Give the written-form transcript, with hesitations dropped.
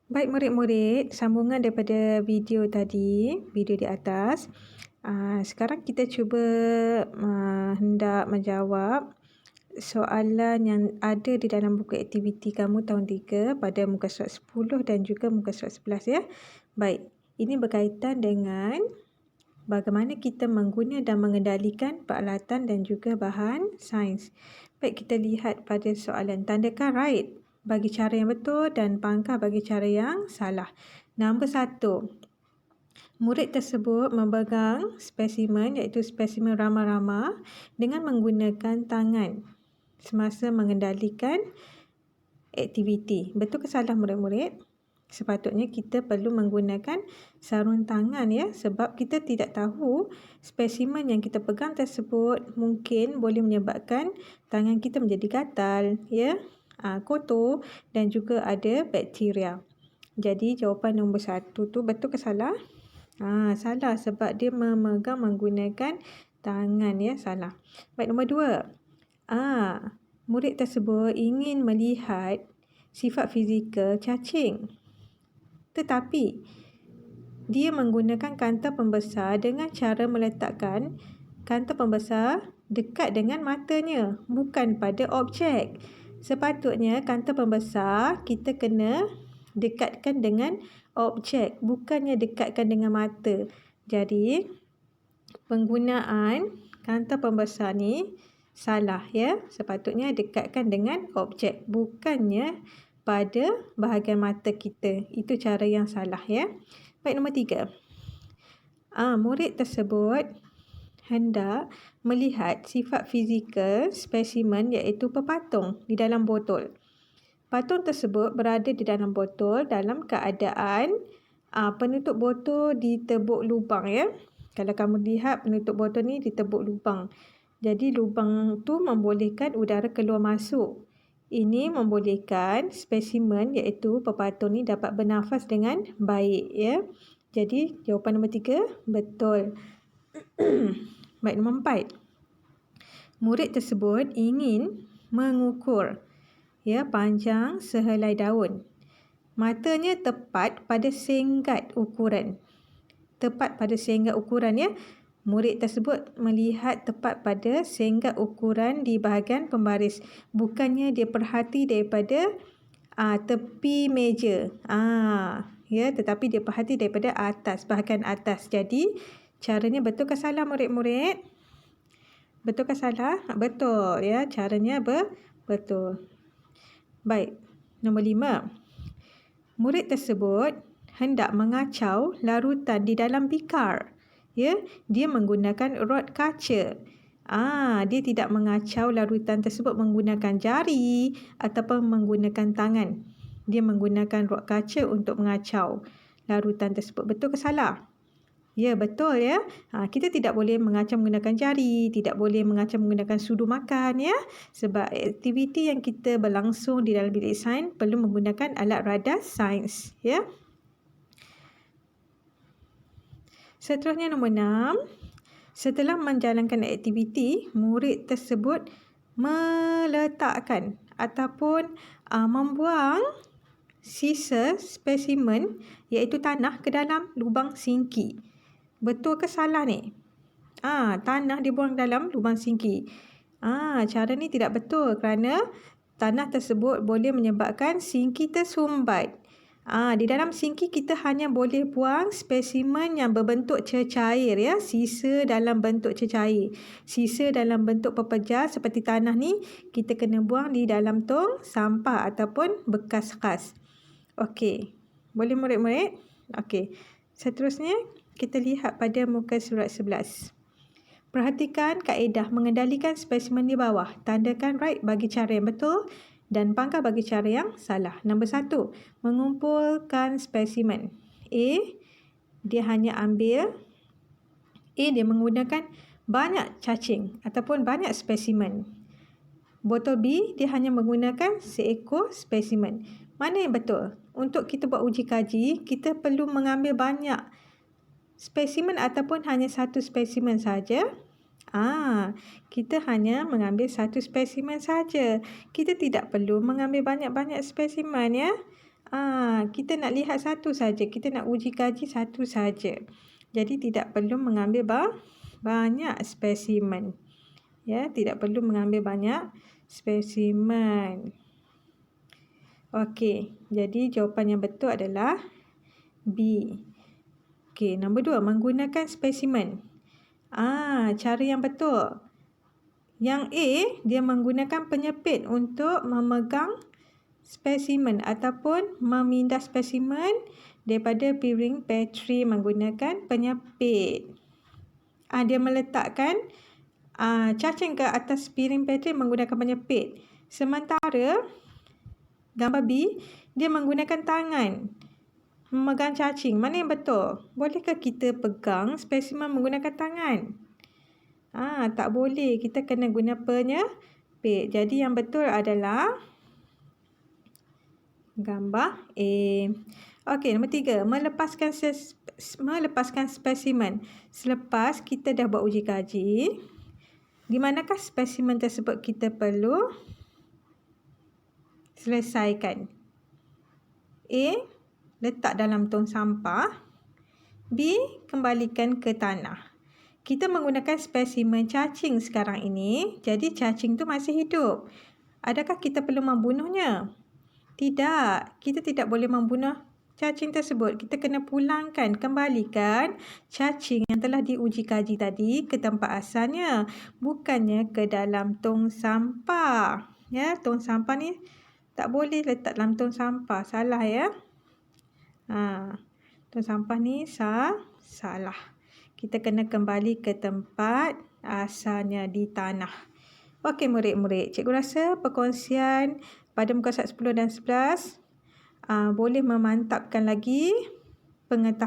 Baik murid-murid, sambungan daripada video tadi, video di atas. Sekarang kita cuba hendak menjawab soalan yang ada di dalam buku aktiviti kamu tahun 3 pada muka surat 10 dan juga muka surat 11 ya. Baik, ini berkaitan dengan bagaimana kita mengguna dan mengendalikan peralatan dan juga bahan sains. Baik, kita lihat pada soalan. Tandakan right bagi cara yang betul dan pangkah bagi cara yang salah. Nombor 1. Murid tersebut memegang spesimen iaitu spesimen rama-rama dengan menggunakan tangan semasa mengendalikan aktiviti. Betul ke salah murid-murid? Sepatutnya kita perlu menggunakan sarung tangan ya, sebab kita tidak tahu spesimen yang kita pegang tersebut mungkin boleh menyebabkan tangan kita menjadi gatal ya, kotor dan juga ada bakteria. Jadi jawapan nombor 1 tu betul ke salah? Salah sebab dia memegang menggunakan tangan ya, salah. Baik, nombor 2. Murid tersebut ingin melihat sifat fizikal cacing. Tetapi dia menggunakan kaunter pembesar dengan cara meletakkan kaunter pembesar dekat dengan matanya, bukan pada objek. Sepatutnya kaunter pembesar kita kena dekatkan dengan objek, bukannya dekatkan dengan mata. Jadi penggunaan kaunter pembesar ni salah ya. Sepatutnya dekatkan dengan objek, bukannya pada bahagian mata kita. Itu cara yang salah ya. Baik, nombor 3. Murid tersebut hendak melihat sifat fizikal spesimen iaitu pepatung di dalam botol. Patung tersebut berada di dalam botol dalam keadaan penutup botol ditebuk lubang ya. Kalau kamu lihat penutup botol ni ditebuk lubang. Jadi lubang tu membolehkan udara keluar masuk. Ini membolehkan spesimen iaitu pepatung ni dapat bernafas dengan baik ya. Jadi jawapan nombor 3 betul. Baik, nombor 4. Murid tersebut ingin mengukur panjang sehelai daun. Matanya tepat pada senggat ukuran. Tepat pada senggat ukuran ya. Murid tersebut melihat tepat pada senggat ukuran di bahagian pembaris. Bukannya dia perhati daripada tepi meja. Tetapi dia perhati daripada atas, bahagian atas. Jadi caranya betul ke salah murid-murid? Betul ke salah? Betul ya, caranya betul. Baik, nombor 5. Murid tersebut hendak mengacau larutan di dalam bikar. Ya, dia menggunakan rod kaca. Dia tidak mengacau larutan tersebut menggunakan jari ataupun menggunakan tangan. Dia menggunakan rod kaca untuk mengacau larutan tersebut. Betul ke salah? Ya, betul ya. Kita tidak boleh mengacau menggunakan jari, tidak boleh mengacau menggunakan sudu makan ya. Sebab aktiviti yang kita berlangsung di dalam bilik sains perlu menggunakan alat radar sains ya. Seterusnya nombor 6. Setelah menjalankan aktiviti, murid tersebut meletakkan ataupun membuang sisa spesimen iaitu tanah ke dalam lubang sinki. Betul ke salah ni? Tanah dibuang dalam lubang sinki. Cara ni tidak betul kerana tanah tersebut boleh menyebabkan sinki tersumbat. Di dalam sinki kita hanya boleh buang spesimen yang berbentuk cecair ya, sisa dalam bentuk cecair. Sisa dalam bentuk pepejar seperti tanah ni kita kena buang di dalam tong sampah ataupun bekas khas. Okey. Boleh murid-murid? Okey. Seterusnya kita lihat pada muka surat 11. Perhatikan kaedah mengendalikan spesimen di bawah. Tandakan right bagi cara yang betul dan pangkah bagi cara yang salah. Nombor 1. Mengumpulkan spesimen. Dia menggunakan banyak cacing ataupun banyak spesimen. Botol B, dia hanya menggunakan seekor spesimen. Mana yang betul? Untuk kita buat uji kaji, kita perlu mengambil banyak spesimen ataupun hanya satu spesimen saja? Kita hanya mengambil satu spesimen saja. Kita tidak perlu mengambil banyak-banyak spesimen ya. Kita nak lihat satu saja. Kita nak uji kaji satu saja. Jadi tidak perlu mengambil banyak spesimen. Ya, tidak perlu mengambil banyak spesimen. Okey, jadi jawapan yang betul adalah B. Okey, nombor 2, menggunakan spesimen. Cara yang betul. Yang A, dia menggunakan penyepit untuk memegang spesimen ataupun memindah spesimen daripada piring Petri menggunakan penyepit. Dia meletakkan cacing ke atas piring Petri menggunakan penyepit. Sementara gambar B, dia menggunakan tangan memegang cacing. Mana yang betul? Bolehkah kita pegang spesimen menggunakan tangan? Tak boleh. Kita kena guna penyepit. Jadi yang betul adalah gambar A. Okey, nombor 3. Melepaskan spesimen. Selepas kita dah buat uji kaji, di manakah spesimen tersebut kita perlu selesaikan? A, letak dalam tong sampah. B, kembalikan ke tanah. Kita menggunakan spesimen cacing sekarang ini. Jadi cacing tu masih hidup. Adakah kita perlu membunuhnya? Tidak. Kita tidak boleh membunuh cacing tersebut. Kita kena kembalikan cacing yang telah diuji kaji tadi ke tempat asalnya. Bukannya ke dalam tong sampah. Ya, tong sampah ni tak boleh letak dalam tong sampah. Salah ya. Tong sampah ni salah. Kita kena kembali ke tempat asalnya di tanah. Okey murid-murid, cikgu rasa perkongsian pada muka surat 10 dan 11 boleh memantapkan lagi pengetahuan